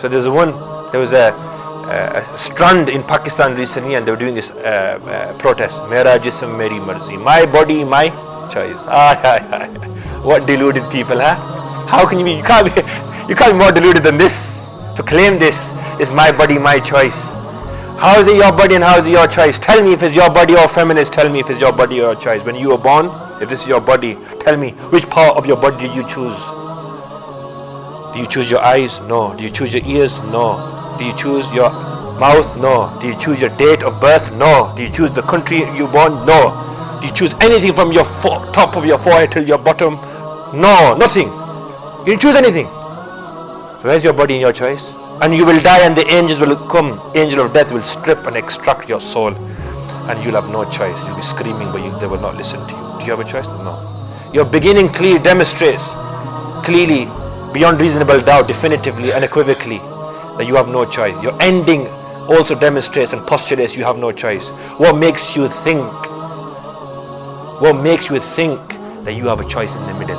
So there was a strand in Pakistan recently, and they were doing this protest. Mera jism meri marzi, my body, my choice. What deluded people, huh? How can you be? You can't be more deluded than this. To claim this is my body, my choice. How is it your body and how is it your choice? Tell me if it's your body or feminist. Tell me if it's your body or your choice. When you were born, if this is your body, tell me which part of your body did you choose? Do you choose your eyes? No. Do you choose your ears? No. Do you choose your mouth? No. Do you choose your date of birth? No. Do you choose the country you born? No. Do you choose anything from your top of your forehead till your bottom? No, nothing. You didn't choose anything. So where's your body and your choice? And you will die and the angels will come. Angel of death will strip and extract your soul. And you'll have no choice. You'll be screaming, but they will not listen to you. Do you have a choice? No. Your beginning clearly demonstrates, clearly, beyond reasonable doubt, definitively, unequivocally, that you have no choice. Your ending also demonstrates and postulates you have no choice. What makes you think? What makes you think that you have a choice in the middle?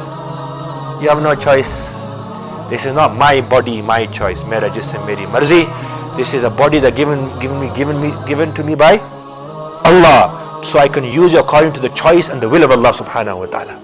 You have no choice. This is not my body, my choice. Mera jism meri marzi. This is a body that given to me by Allah, so I can use it according to the choice and the will of Allah subhanahu wa ta'ala.